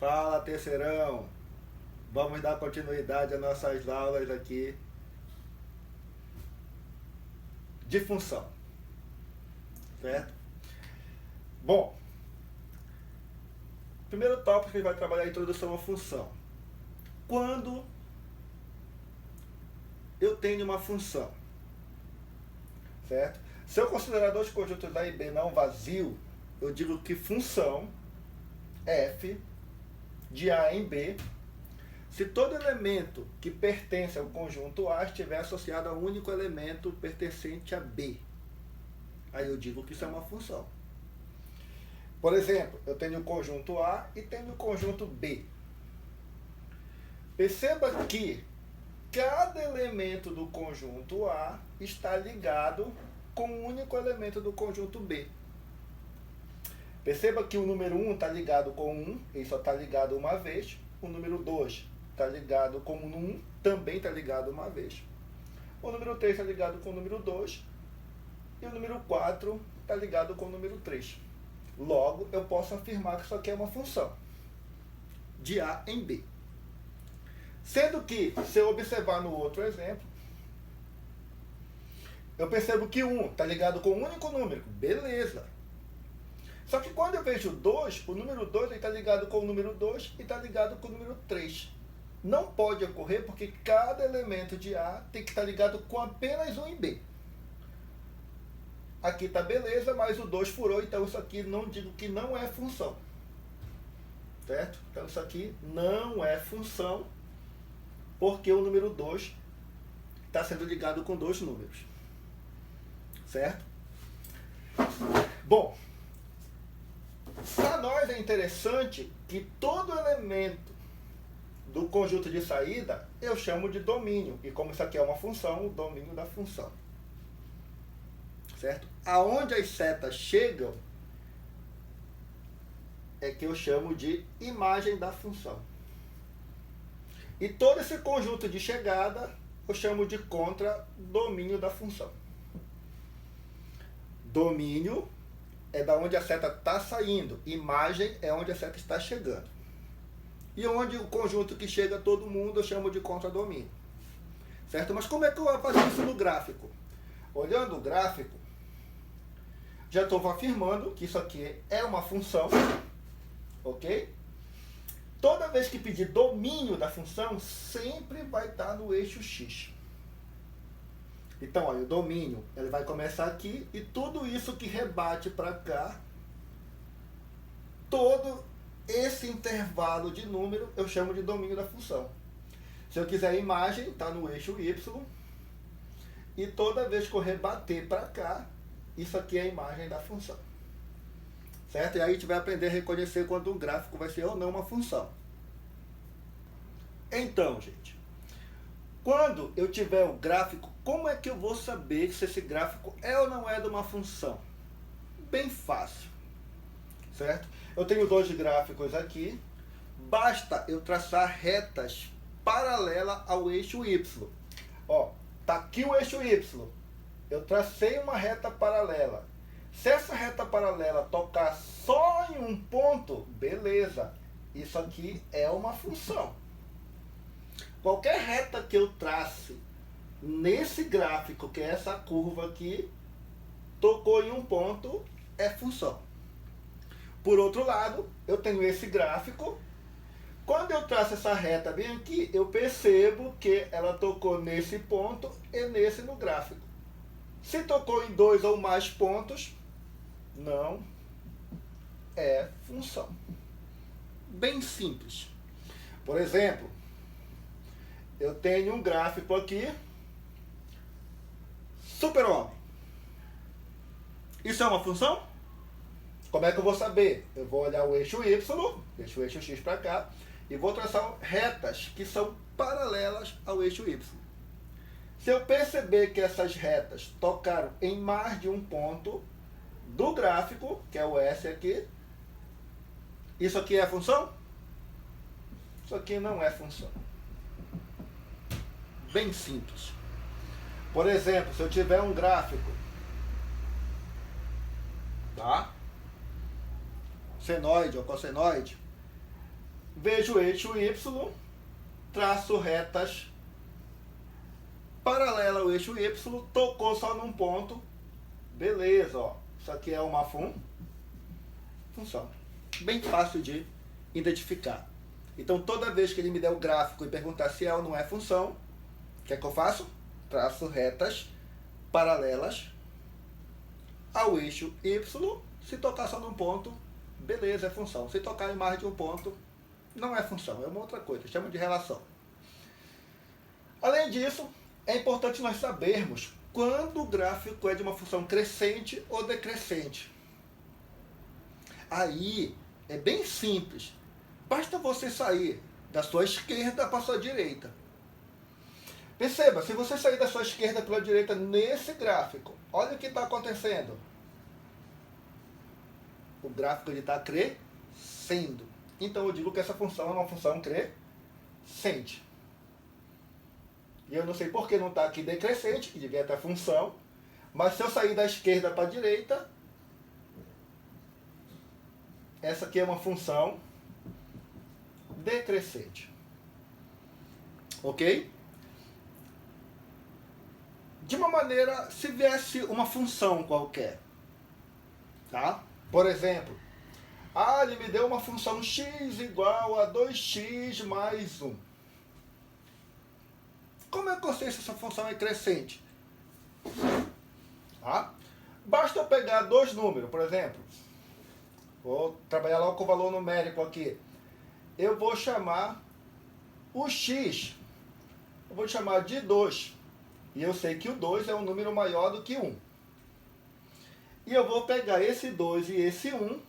Fala, terceirão! Vamos dar continuidade às nossas aulas aqui de função, certo? Bom, primeiro tópico que a gente vai trabalhar é a introdução à função. Quando eu tenho uma função, certo? Se eu considerar dois conjuntos A e B não vazio, eu digo que função f de A em B, se todo elemento que pertence ao conjunto A estiver associado a um único elemento pertencente a B. Aí eu digo que isso é uma função. Por exemplo, eu tenho o conjunto A e tenho o conjunto B. Perceba que cada elemento do conjunto A está ligado com um único elemento do conjunto B. Perceba que o número 1 está ligado com 1, ele só está ligado uma vez. O número 2 está ligado com o 1, também está ligado uma vez. O número 3 está ligado com o número 2. E o número 4 está ligado com o número 3. Logo, eu posso afirmar que isso aqui é uma função de A em B. Sendo que, se eu observar no outro exemplo, eu percebo que 1 está ligado com um único número. Beleza. Só que quando eu vejo 2, o número 2 está ligado com o número 2 e está ligado com o número 3. Não pode ocorrer porque cada elemento de A tem que estar ligado com apenas um em B. Aqui está beleza, mas o 2 furou, então isso aqui não digo que não é função. Certo? Então isso aqui não é função, porque o número 2 está sendo ligado com dois números. Certo? Bom, para nós é interessante que todo elemento do conjunto de saída eu chamo de domínio. E como isso aqui é uma função, o domínio da função. Certo? Aonde as setas chegam é que eu chamo de imagem da função. E todo esse conjunto de chegada eu chamo de contradomínio da função. Domínio é da onde a seta está saindo. Imagem é onde a seta está chegando. E onde o conjunto que chega a todo mundo eu chamo de contradomínio. Certo? Mas como é que eu vou fazer isso no gráfico? Olhando o gráfico, já estou afirmando que isso aqui é uma função. Ok? Toda vez que pedir domínio da função, sempre vai estar no eixo X. Então, olha, o domínio, ele vai começar aqui e tudo isso que rebate para cá, todo esse intervalo de número, eu chamo de domínio da função. Se eu quiser a imagem, está no eixo Y, e toda vez que eu rebater para cá, isso aqui é a imagem da função. Certo? E aí a gente vai aprender a reconhecer quando um gráfico vai ser ou não uma função. Então, gente, quando eu tiver o gráfico, como é que eu vou saber se esse gráfico é ou não é de uma função? Bem fácil, certo? Eu tenho dois gráficos aqui, basta eu traçar retas paralelas ao eixo Y. Ó, tá aqui o eixo Y, eu tracei uma reta paralela. Se essa reta paralela tocar só em um ponto, beleza, isso aqui é uma função. Qualquer reta que eu trace nesse gráfico, que é essa curva aqui, tocou em um ponto, é função. Por outro lado, eu tenho esse gráfico. Quando eu traço essa reta bem aqui, eu percebo que ela tocou nesse ponto e nesse no gráfico. Se tocou em dois ou mais pontos, não é função. Bem simples. Por exemplo, eu tenho um gráfico aqui, Super-Homem. Isso é uma função? Como é que eu vou saber? Eu vou olhar o eixo Y, deixo o eixo X para cá, e vou traçar retas que são paralelas ao eixo Y. Se eu perceber que essas retas tocaram em mais de um ponto do gráfico, que é o S aqui, isso aqui é função? Isso aqui não é função. Bem simples. Por exemplo, se eu tiver um gráfico, tá? Senoide ou cossenoide, vejo o eixo Y, traço retas paralela ao eixo Y, tocou só num ponto, beleza, ó. Isso aqui é uma função. Bem fácil de identificar. Então, toda vez que ele me der o gráfico e perguntar se é ou não é função, o que é que eu faço? Traço retas paralelas ao eixo Y. Se tocar só num ponto, beleza, é função. Se tocar em mais de um ponto, não é função, é uma outra coisa, chama de relação. Além disso, é importante nós sabermos quando o gráfico é de uma função crescente ou decrescente. Aí é bem simples. Basta você sair da sua esquerda para a sua direita. Perceba, se você sair da sua esquerda para a direita nesse gráfico, olha o que está acontecendo. O gráfico está crescendo. Então eu digo que essa função é uma função crescente. E eu não sei por que não está aqui decrescente, que devia ter função. Mas se eu sair da esquerda para a direita, essa aqui é uma função decrescente. Ok? De uma maneira, se viesse uma função qualquer, tá? Por exemplo, ele me deu uma função x igual a 2x mais 1. Como é que eu sei se essa função é crescente? Tá? Basta eu pegar dois números, por exemplo. Vou trabalhar logo com o valor numérico aqui. Eu vou chamar o x, eu vou chamar de 2. E eu sei que o 2 é um número maior do que 1. E eu vou pegar esse 2 e esse 1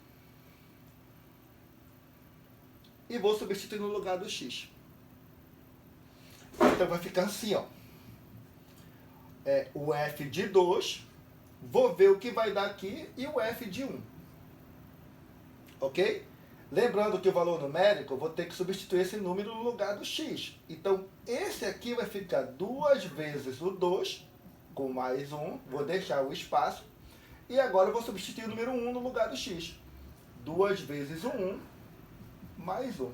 e vou substituir no lugar do x. Então vai ficar assim, ó. O f de 2, vou ver o que vai dar aqui, e o f de 1. Ok? Lembrando que o valor numérico, eu vou ter que substituir esse número no lugar do x. Então, esse aqui vai ficar 2 vezes o 2, com mais 1, vou deixar o espaço, e agora eu vou substituir o número 1 no lugar do x. 2 vezes o 1, mais 1.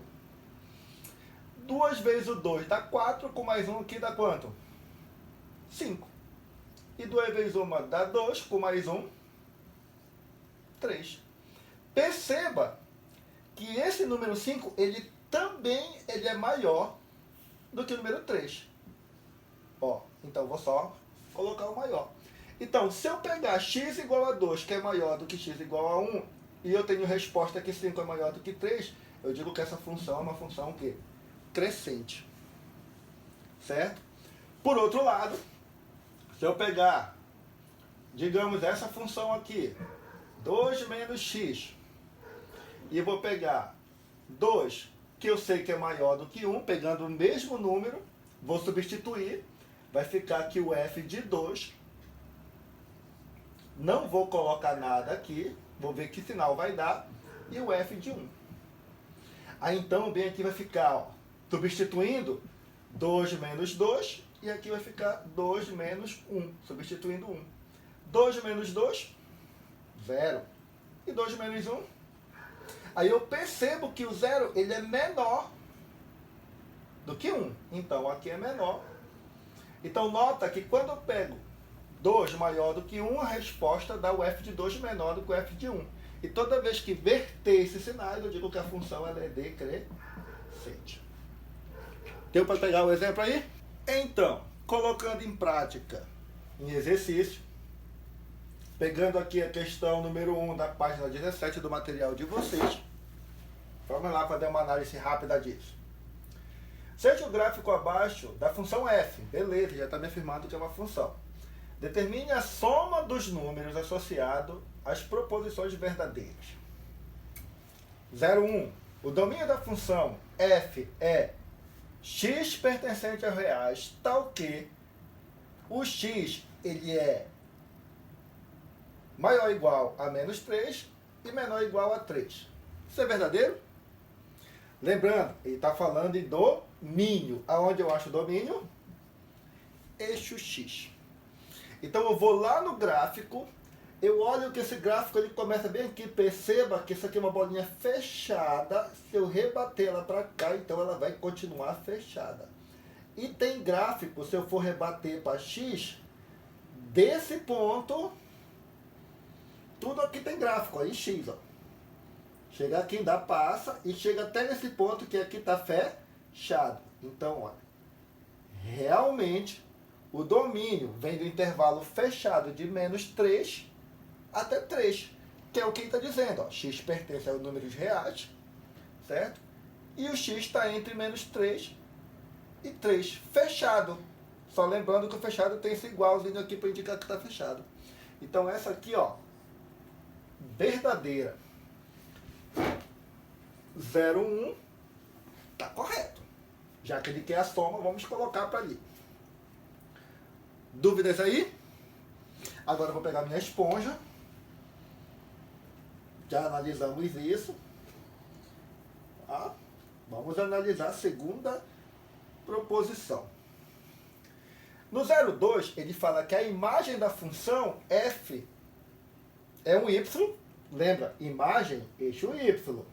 2 vezes o 2 dá 4, com mais 1 aqui dá quanto? 5. E 2 vezes 1 dá 2, com mais 1, 3. Perceba que esse número 5, ele também é maior do que o número 3. Ó, então vou só colocar o maior. Então, se eu pegar x igual a 2, que é maior do que x igual a 1, e eu tenho resposta que 5 é maior do que 3, eu digo que essa função é uma função o quê? Crescente. Certo? Por outro lado, se eu pegar, digamos, essa função aqui, 2 menos x, e vou pegar 2, que eu sei que é maior do que 1, pegando o mesmo número, vou substituir, vai ficar aqui o f de 2, não vou colocar nada aqui, vou ver que sinal vai dar, e o f de 1. Aí então, bem aqui vai ficar, ó, substituindo 2 menos 2, e aqui vai ficar 2 menos 1, substituindo 1. 2 menos 2, 0. E 2 menos 1, aí eu percebo que o 0 ele é menor do que 1. Então, aqui é menor. Então, nota que quando eu pego 2 maior do que 1, a resposta dá o f de 2 menor do que o f de 1. E toda vez que verter esses sinais, eu digo que a função ela é decrescente. Deu para pegar o exemplo aí? Então, colocando em prática, em exercício, pegando aqui a questão número 1 da página 17 do material de vocês, vamos lá fazer uma análise rápida disso. Seja o gráfico abaixo da função f, beleza, já está me afirmando que é uma função. Determine a soma dos números associados às proposições verdadeiras. 0,1. O domínio da função f é x pertencente aos reais, tal que o x ele é maior ou igual a menos 3 e menor ou igual a 3. Isso é verdadeiro? Lembrando, ele está falando em domínio. Aonde eu acho o domínio? Eixo x. Então eu vou lá no gráfico Eu olho que esse gráfico ele começa bem aqui, perceba que isso aqui é uma bolinha fechada, se eu rebater ela para cá, então ela vai continuar fechada. E tem gráfico, se eu for rebater para X, desse ponto, tudo aqui tem gráfico, aí X, ó. Chega aqui, ainda passa e chega até nesse ponto que aqui está fechado. Então, olha, realmente o domínio vem do intervalo fechado de menos 3 até 3, que é o que está dizendo, ó, x pertence aos números reais, certo? E o x está entre menos 3 e 3, fechado. Só lembrando que o fechado tem esse igualzinho aqui para indicar que está fechado. Então essa aqui, ó, verdadeira. 0, 1, tá correto. Já que ele quer a soma, vamos colocar para ali. Dúvidas aí? Agora eu vou pegar minha esponja. Já analisamos isso. Tá? Vamos analisar a segunda proposição. No 0,2, ele fala que a imagem da função f é um y. Lembra? Imagem, eixo y.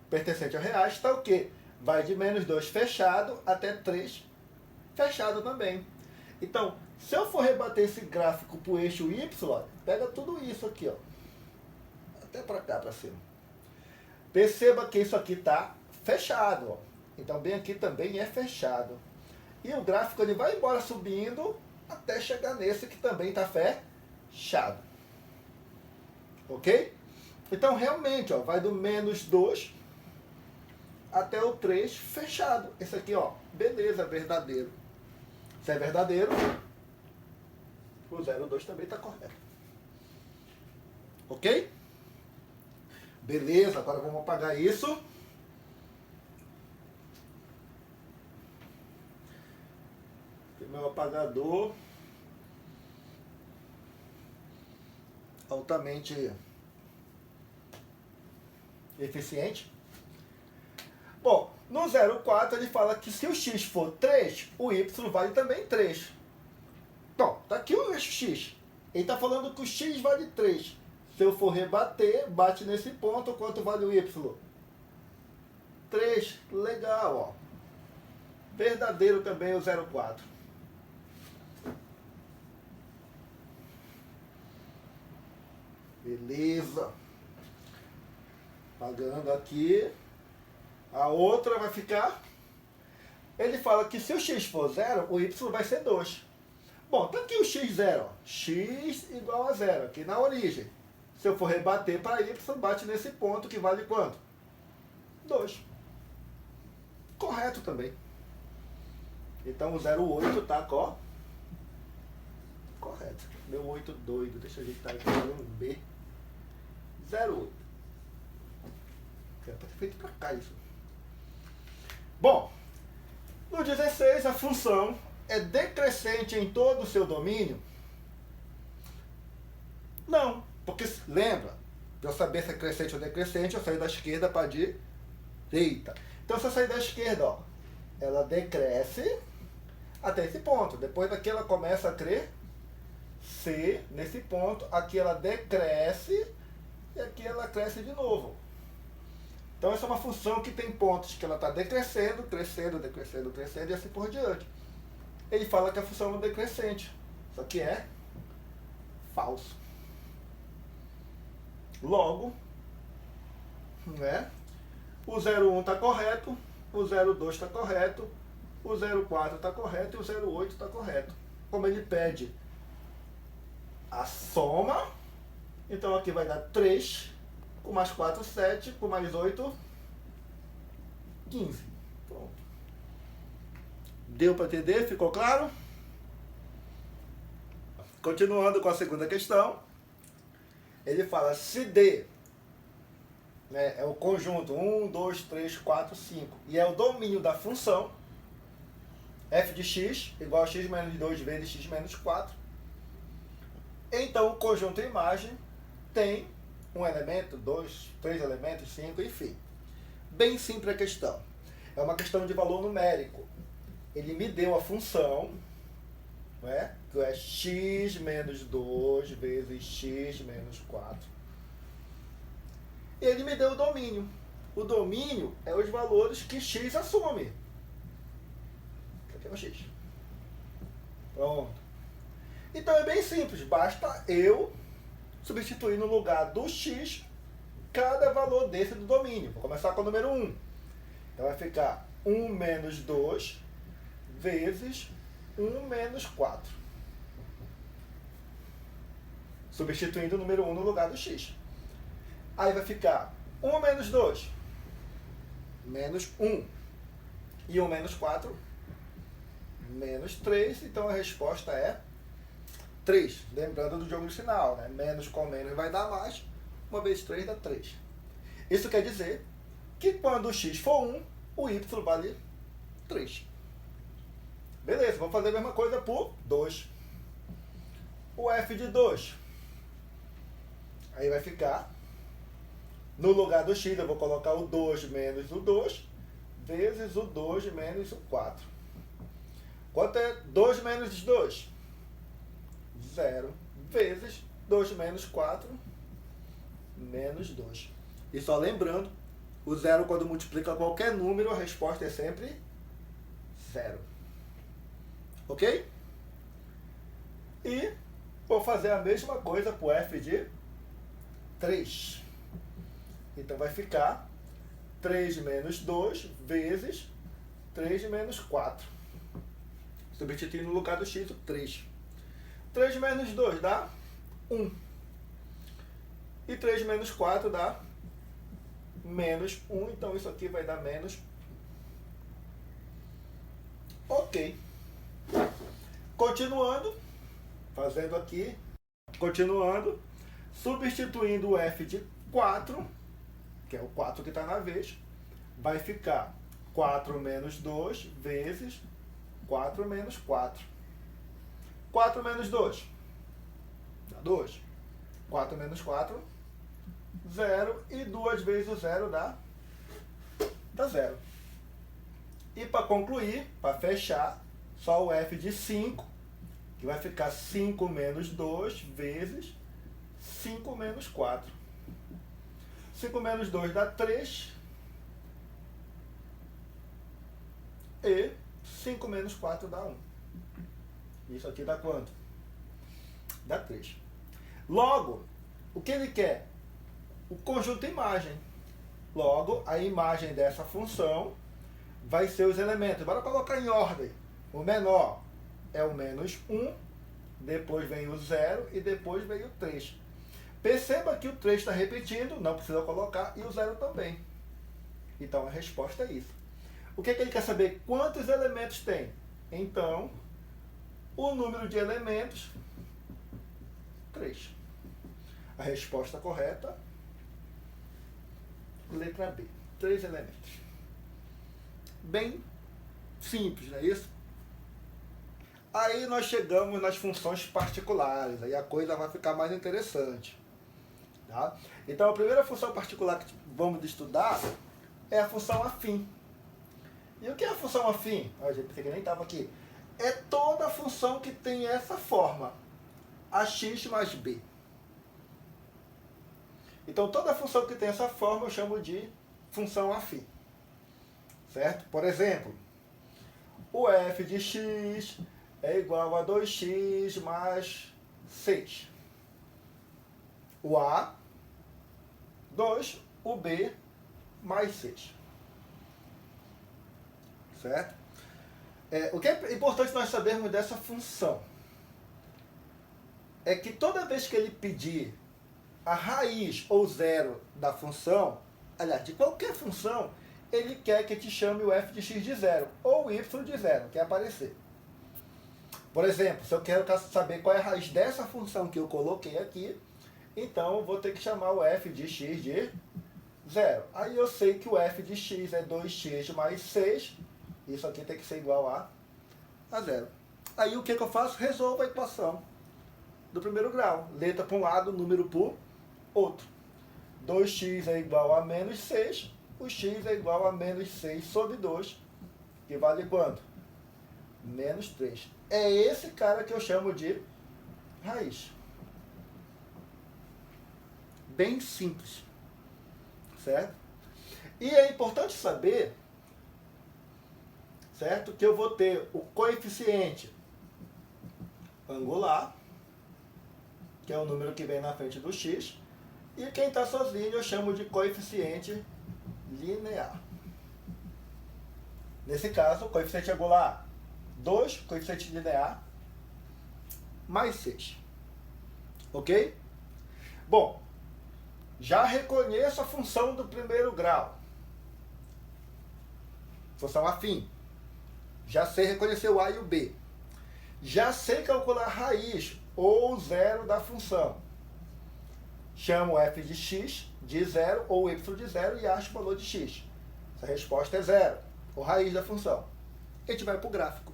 Pertencente ao reais, está o quê? Vai de menos 2 fechado até 3 fechado também. Então, se eu for rebater esse gráfico para o eixo y, pega tudo isso aqui, ó, até para cá, para cima. Perceba que isso aqui está fechado, ó. Então, bem aqui também é fechado. E o gráfico ele vai embora subindo até chegar nesse que também está fechado. Ok? Então, realmente, ó, vai do menos 2 até o 3 fechado. Esse aqui, ó, beleza, verdadeiro. Se é verdadeiro, o 0,2 também está correto. Ok? Beleza, agora vamos apagar isso. Meu apagador altamente eficiente. Bom, no 0,4 ele fala que se o x for 3, o y vale também 3. Então, tá aqui o eixo x. Ele está falando que o x vale 3. Se eu for rebater, bate nesse ponto, quanto vale o y? 3. Legal, ó. Verdadeiro também o 0,4. Beleza. Pagando aqui. A outra vai ficar... Ele fala que se o x for 0, o y vai ser 2. Bom, tá aqui o x0. X igual a 0, aqui na origem. Se eu for rebater para y, bate nesse ponto que vale quanto? 2. Correto também. Então o 0,8 tá correto. Meu 8 doido. Deixa eu ajeitar aqui um B. 0,8. Era para ter feito para cá isso. Bom, no 16 a função é decrescente em todo o seu domínio? Não, porque lembra, para eu saber se é crescente ou decrescente, eu saio da esquerda para a direita. Então se eu sair da esquerda, ó, ela decresce até esse ponto. Depois daqui ela começa a crescer nesse ponto, aqui ela decresce e aqui ela cresce de novo. Então essa é uma função que tem pontos que ela está decrescendo, crescendo, decrescendo, crescendo e assim por diante. Ele fala que a função é decrescente, só que é falso. Logo, né, o 0,1 está correto, o 0,2 está correto, o 0,4 está correto e o 0,8 está correto. Como ele pede a soma, então aqui vai dar 3, com mais 4, 7, com mais 8, 15. Pronto. Deu para entender? Ficou claro? Continuando com a segunda questão, ele fala se D, né, é o conjunto 1, 2, 3, 4, 5, e é o domínio da função f de x igual a x menos 2 vezes x menos 4, então o conjunto imagem tem um elemento, 2, 3 elementos, 5, enfim. Bem simples a questão. É uma questão de valor numérico. Ele me deu a função não é? Que é x menos 2 vezes x menos 4. Ele me deu o domínio. O domínio é os valores que x assume. Isso aqui é o x. Pronto. Então é bem simples, basta eu substituir no lugar do x cada valor desse do domínio. Vou começar com o número 1. Então vai ficar 1 menos 2 vezes 1 menos 4. Substituindo o número 1 no lugar do x. Aí vai ficar 1 menos 2, menos 1. E 1 menos 4, menos 3. Então a resposta é 3. Lembrando do jogo de sinal, né? Menos com menos vai dar mais. 1 vezes 3 dá 3. Isso quer dizer que quando o x for 1, o y vale 3. Beleza, vamos fazer a mesma coisa por 2. O f de 2. Aí vai ficar, no lugar do x, eu vou colocar o 2 menos o 2, vezes o 2 menos o 4. Quanto é 2 menos 2? 0. Vezes 2 menos 4, menos 2. E só lembrando, o 0 quando multiplica qualquer número, a resposta é sempre 0. Ok? E vou fazer a mesma coisa para o f de 3. Então vai ficar 3 menos 2 vezes 3 menos 4. Substituindo no lugar do x o 3. 3 menos 2 dá 1. E 3 menos 4 dá menos 1. Então isso aqui vai dar menos 1. Ok. Continuando, fazendo aqui, continuando, substituindo o f de 4, que é o 4 que está na vez, vai ficar 4 menos 2 vezes 4 menos 4. 4 menos 2 dá 2. 4 menos 4, 0. E 2 vezes o 0 dá 0. E para concluir, para fechar, só o f de 5, que vai ficar 5 menos 2 vezes 5 menos 4. 5 menos 2 dá 3. E 5 menos 4 dá 1. Isso aqui dá quanto? Dá 3. Logo, o que ele quer? O conjunto imagem. Logo, a imagem dessa função vai ser os elementos. Bora colocar em ordem. O menor é o menos 1, depois vem o 0 e depois vem o 3. Perceba que o 3 está repetindo, não precisa colocar, e o 0 também. Então a resposta é isso. O que ele quer saber? Quantos elementos tem? Então, o número de elementos, 3. A resposta correta, letra B, 3 elementos. Bem simples, não é isso? Aí nós chegamos nas funções particulares, aí a coisa vai ficar mais interessante. Tá? Então a primeira função particular que vamos estudar é a função afim. E o que é a função afim? Ah, gente, pensei que nem estava aqui. É toda função que tem essa forma, ax mais b. Então toda função que tem essa forma eu chamo de função afim. Certo? Por exemplo, o f de x é igual a 2x mais 6. O a, 2, o b, mais 6. Certo? O que é importante nós sabermos dessa função é que toda vez que ele pedir a raiz ou zero da função, aliás, de qualquer função, ele quer que te chame o f de x de zero ou o y de zero, quer aparecer. Por exemplo, se eu quero saber qual é a raiz dessa função que eu coloquei aqui, então eu vou ter que chamar o f de x de zero. Aí eu sei que o f de x é 2x mais 6, isso aqui tem que ser igual a zero. Aí o que eu faço? Resolvo a equação do primeiro grau. Letra para um lado, número para o outro. 2x é igual a menos 6, o x é igual a menos 6 sobre 2, que vale quanto? menos 3. É esse cara que eu chamo de raiz. Bem simples, certo? E é importante saber, certo, que eu vou ter o coeficiente angular, que é o número que vem na frente do x, e quem está sozinho eu chamo de coeficiente linear. Nesse caso, coeficiente angular 2, coeficiente linear mais 6. Ok? Bom, já reconheço a função do primeiro grau. Função afim. Já sei reconhecer o A e o B. Já sei calcular a raiz ou zero da função. Chamo f de x de zero ou y de zero e acho o valor de x. Essa resposta é zero, ou raiz da função. A gente vai para o gráfico.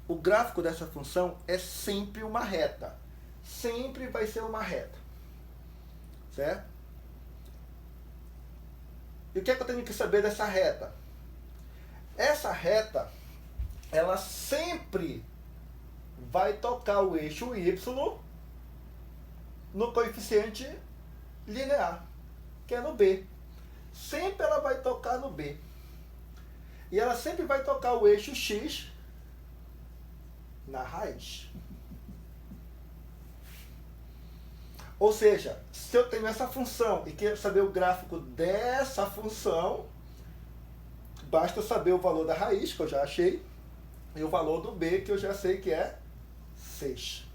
O gráfico dessa função é sempre uma reta. Sempre vai ser uma reta. Certo? E o que é que eu tenho que saber dessa reta? Essa reta, ela sempre vai tocar o eixo y no coeficiente linear, que é no B. Sempre ela vai tocar no B. E ela sempre vai tocar o eixo x na raiz. Ou seja, se eu tenho essa função e quero saber o gráfico dessa função, basta eu saber o valor da raiz, que eu já achei, e o valor do B, que eu já sei que é 6.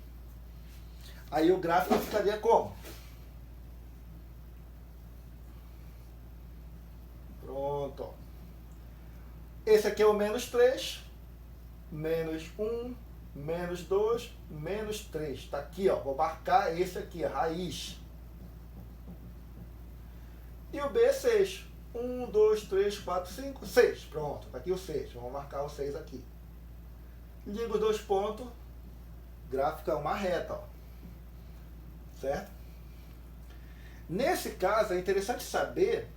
Aí o gráfico ficaria como? Pronto. Esse aqui é o menos 3, menos 1, menos 2, menos 3. Está aqui, ó. Vou marcar esse aqui, a raiz. E o B é 6. 1, 2, 3, 4, 5, 6. Pronto, está aqui o 6. Vamos marcar o 6 aqui. Ligo os dois pontos. Gráfico é uma reta, ó. Certo? Nesse caso, é interessante saber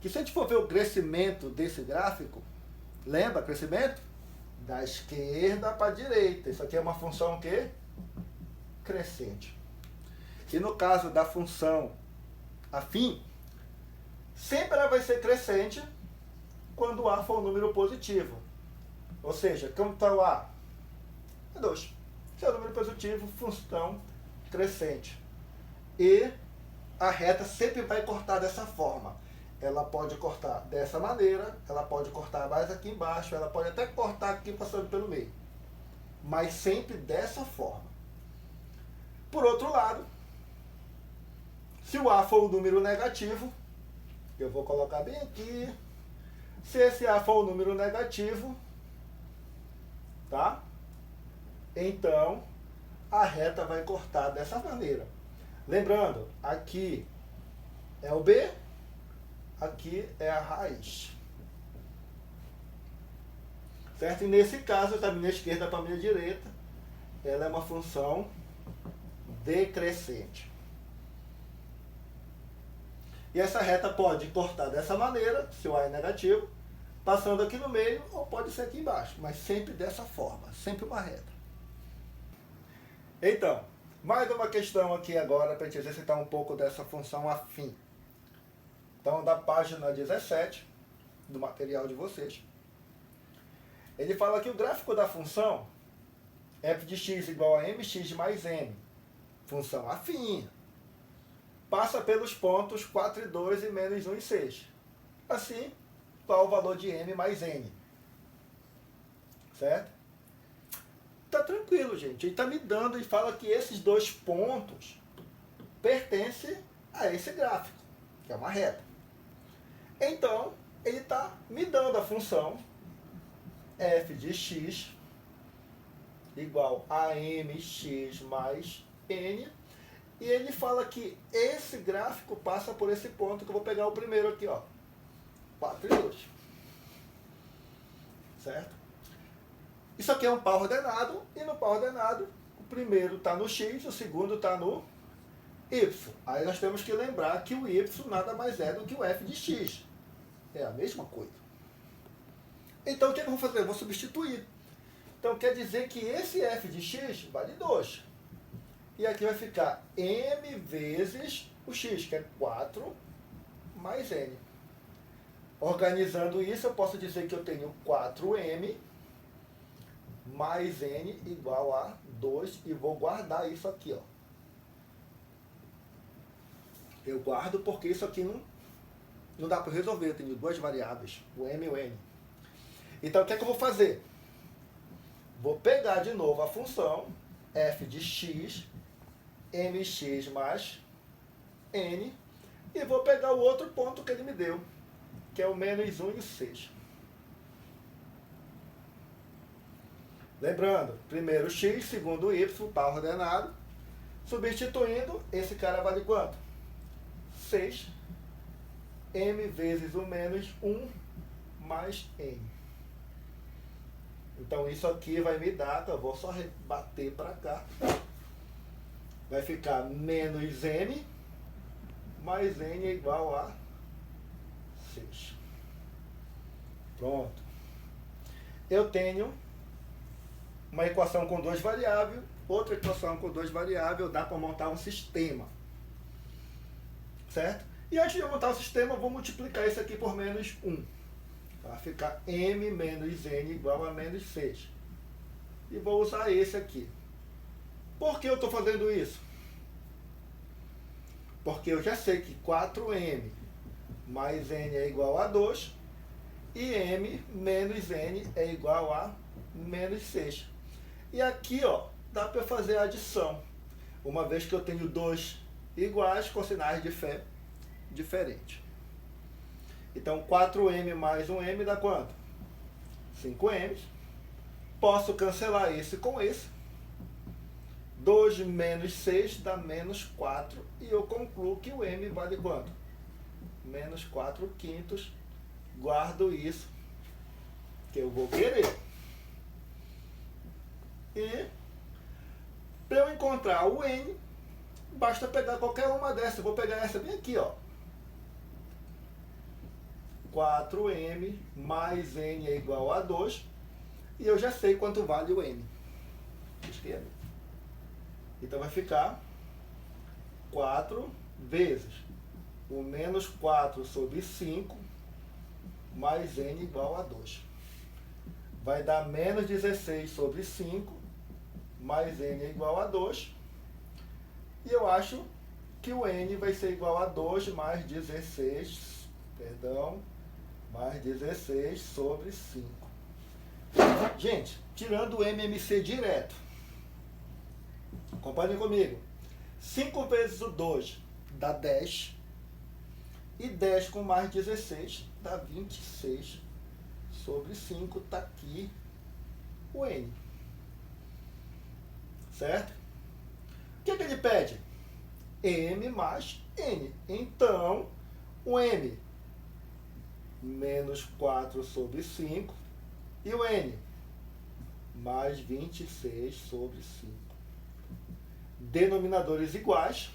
que se a gente for ver o crescimento desse gráfico, lembra crescimento? Da esquerda para a direita. Isso aqui é uma função o quê? Crescente. E no caso da função afim, sempre ela vai ser crescente quando A for um número positivo. Ou seja, como está o A? É 2. Se é um número positivo, função crescente. E a reta sempre vai cortar dessa forma. Ela pode cortar dessa maneira, ela pode cortar mais aqui embaixo, ela pode até cortar aqui passando pelo meio. Mas sempre dessa forma. Por outro lado, se o A for um número negativo, eu vou colocar bem aqui. Se esse A for um número negativo, tá? Então, a reta vai cortar dessa maneira. Lembrando, aqui é o B, aqui é a raiz. Certo? E nesse caso, da minha esquerda para a minha direita, ela é uma função decrescente. E essa reta pode cortar dessa maneira, se o A é negativo, passando aqui no meio, ou pode ser aqui embaixo, mas sempre dessa forma, sempre uma reta. Então, mais uma questão aqui agora para a gente exercitar um pouco dessa função afim. Então, da página 17 do material de vocês, ele fala que o gráfico da função f de x igual a mx mais n, função afim, passa pelos pontos 4 e 2 e menos 1 e 6. Assim, qual o valor de m mais n? Certo? Tá tranquilo, gente. Ele está me dando e fala que esses dois pontos pertencem a esse gráfico, que é uma reta. Então, ele está me dando a função f de x igual a mx mais n. E ele fala que esse gráfico passa por esse ponto, que eu vou pegar o primeiro aqui, ó. 4 e 2. Certo? Isso aqui é um par ordenado, e no par ordenado, o primeiro está no x, o segundo está no y. Aí nós temos que lembrar que o y nada mais é do que o f de x. É a mesma coisa. Então, o que eu vou fazer? Eu vou substituir. Então quer dizer que esse f de x vale 2. E aqui vai ficar m vezes o x, que é 4 mais n. Organizando isso, eu posso dizer que eu tenho 4m mais n igual a 2. E vou guardar isso aqui, ó. Eu guardo porque isso aqui não dá para resolver. Eu tenho duas variáveis, o m e o n. Então, o que é que eu vou fazer? Vou pegar de novo a função f de x, mx mais n, e vou pegar o outro ponto que ele me deu, que é o menos 1 e o 6. Lembrando, primeiro x, segundo y, par ordenado. Substituindo, esse cara vale quanto? 6. M vezes o menos 1 mais n. Então isso aqui vai me dar, que eu vou só rebater para cá. Vai ficar menos m mais n é igual a 6. Pronto. Eu tenho uma equação com duas variáveis, outra equação com duas variáveis, dá para montar um sistema. Certo? E antes de eu montar o sistema, eu vou multiplicar isso aqui por menos 1. Vai ficar m menos n igual a menos 6. E vou usar esse aqui. Por que eu estou fazendo isso? Porque eu já sei que 4m mais n é igual a 2 e m menos n é igual a menos 6. E aqui, ó, dá para fazer a adição, uma vez que eu tenho dois iguais com sinais de fé diferentes. Então, 4m mais 1m dá quanto? 5m. Posso cancelar esse com esse. 2 menos 6 dá menos 4. E eu concluo que o m vale quanto? Menos 4 quintos. Guardo isso, que eu vou querer. E, para eu encontrar o n, basta pegar qualquer uma dessas. Eu vou pegar essa bem aqui, ó. 4m mais n é igual a 2. E eu já sei quanto vale o n. Esquerda. Então vai ficar 4 vezes o menos 4 sobre 5 mais n igual a 2. Vai dar menos 16 sobre 5 mais n é igual a 2. E eu acho que o n vai ser igual a 2 mais 16, mais 16 sobre 5. Gente, tirando o MMC direto, acompanhem comigo. 5 vezes o 2 dá 10. E 10 com mais 16 dá 26 sobre 5. Está aqui o n. Certo? O que ele pede? M mais n. Então, o m, menos 4 sobre 5. E o n, mais 26 sobre 5. Denominadores iguais.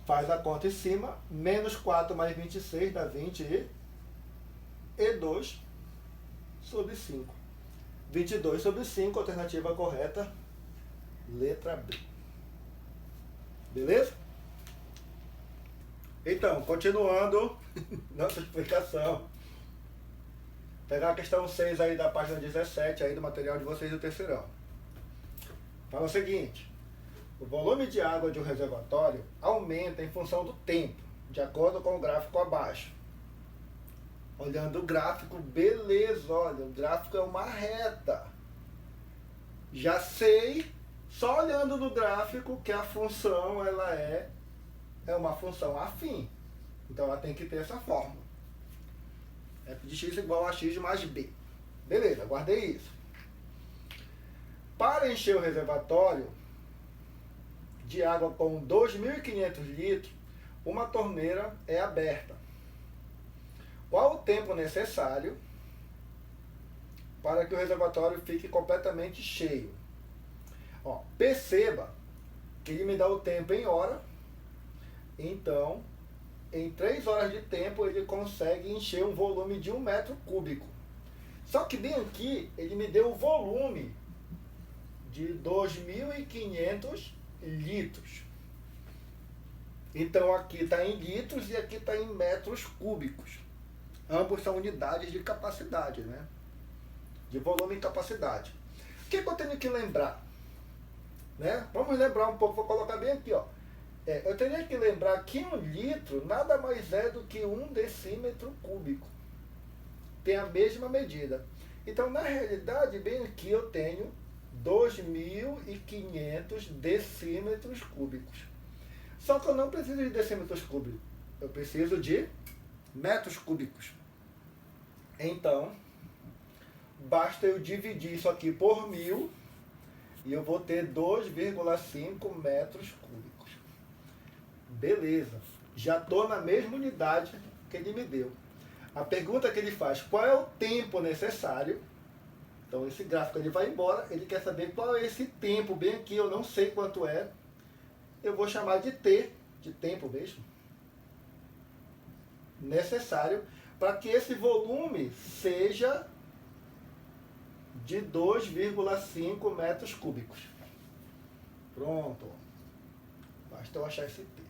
Faz a conta em cima. Menos 4 mais 26 dá 22 sobre 5. 22 sobre 5, alternativa correta, letra B. Beleza? Então, continuando nossa explicação. Pegar a questão 6 aí da página 17 aí do material de vocês do terceirão. Fala o seguinte: o volume de água de um reservatório aumenta em função do tempo, de acordo com o gráfico abaixo. Olhando o gráfico, beleza, olha, o gráfico é uma reta. Já sei, só olhando no gráfico, que a função ela é uma função afim. Então ela tem que ter essa fórmula. F de x igual a x mais b. Beleza, guardei isso. Para encher o reservatório de água com 2.500 litros, uma torneira é aberta. Qual o tempo necessário para que o reservatório fique completamente cheio? Ó, perceba que ele me dá o tempo em hora. Então, em 3 horas de tempo, ele consegue encher um volume de 1 metro cúbico. Só que bem aqui, ele me deu o volume de 2.500 litros. Então aqui está em litros e aqui está em metros cúbicos. Ambos são unidades de capacidade, né? De volume e capacidade. O que eu tenho que lembrar? Né? Vamos lembrar um pouco, vou colocar bem aqui, ó. Eu teria que lembrar que 1 litro nada mais é do que 1 decímetro cúbico. Tem a mesma medida. Então, na realidade, bem aqui eu tenho 2.500 decímetros cúbicos. Só que eu não preciso de decímetros cúbicos. Eu preciso de metros cúbicos. Então, basta eu dividir isso aqui por 1.000 e eu vou ter 2,5 metros cúbicos. Beleza. Já estou na mesma unidade que ele me deu. A pergunta que ele faz, qual é o tempo necessário? Então esse gráfico ele vai embora, ele quer saber qual é esse tempo, bem aqui, eu não sei quanto é. Eu vou chamar de T, de tempo mesmo, necessário para que esse volume seja de 2,5 metros cúbicos. Pronto. Basta eu achar esse T.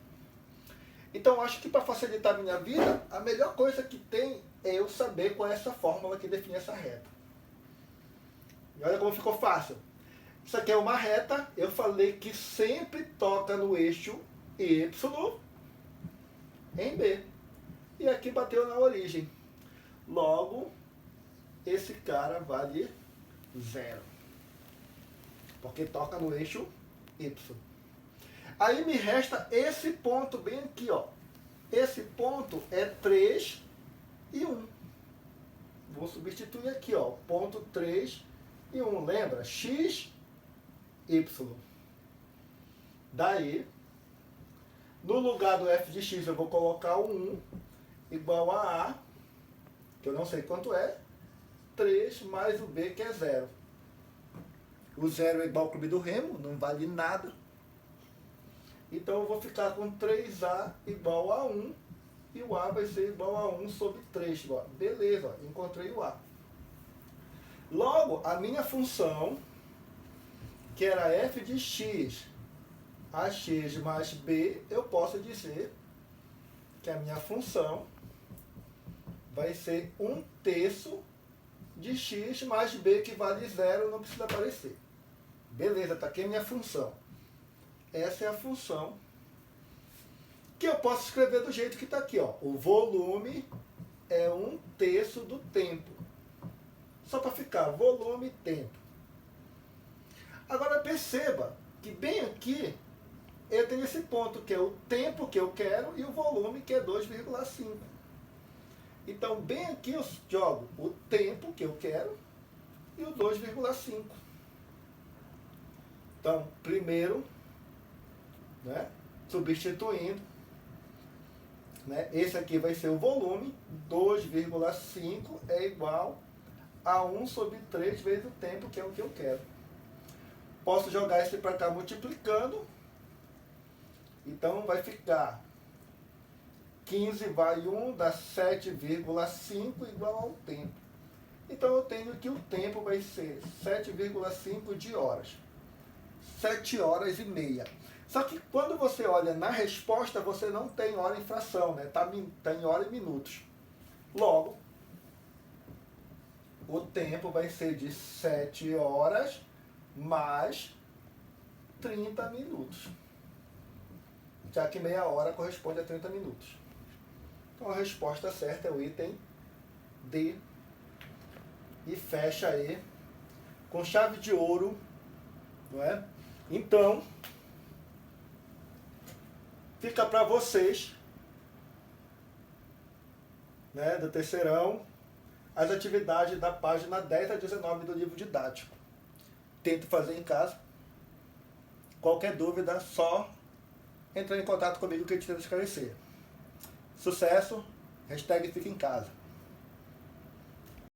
Então, acho que para facilitar a minha vida, a melhor coisa que tem é eu saber qual é essa fórmula que define essa reta. E olha como ficou fácil. Isso aqui é uma reta, eu falei que sempre toca no eixo Y em B. E aqui bateu na origem. Logo, esse cara vale 0. Porque toca no eixo Y. Aí me resta esse ponto bem aqui, ó. Esse ponto é 3 e 1. Vou substituir aqui, ó. Ponto 3 e 1. Lembra? X, Y. Daí, no lugar do f de x eu vou colocar o 1 igual a que eu não sei quanto é, 3 mais o b, que é 0. O 0 é igual ao clube do Remo, não vale nada. Então eu vou ficar com 3A igual a 1 e o A vai ser igual a 1 sobre 3. Ó. Beleza, ó, encontrei o A. Logo, a minha função, que era f de x, ax mais b, eu posso dizer que a minha função vai ser 1/3 de x mais b, que vale 0, não precisa aparecer. Beleza, está aqui a minha função. Essa é a função que eu posso escrever do jeito que está aqui, ó. O volume é 1/3 do tempo. Só para ficar volume e tempo. Agora perceba que bem aqui eu tenho esse ponto que é o tempo que eu quero e o volume que é 2,5. Então bem aqui eu jogo o tempo que eu quero e o 2,5. Então primeiro, né, substituindo, né, esse aqui vai ser o volume, 2,5 é igual a 1 sobre 3 vezes o tempo, que é o que eu quero. Posso jogar esse para cá multiplicando, então vai ficar 15 vai 1, dá 7,5 igual ao tempo. Então eu tenho que o tempo vai ser 7,5 de horas. 7 horas e meia. Só que quando você olha na resposta, você não tem hora em fração, né? Tá em hora e minutos. Logo, o tempo vai ser de 7 horas mais 30 minutos. Já que meia hora corresponde a 30 minutos. Então a resposta certa é o item D. E fecha aí com chave de ouro, não é? Então, fica para vocês, né, do terceirão, as atividades da página 10 a 19 do livro didático. Tente fazer em casa. Qualquer dúvida, só entrar em contato comigo que eu te tento esclarecer. Sucesso, hashtag fica em casa.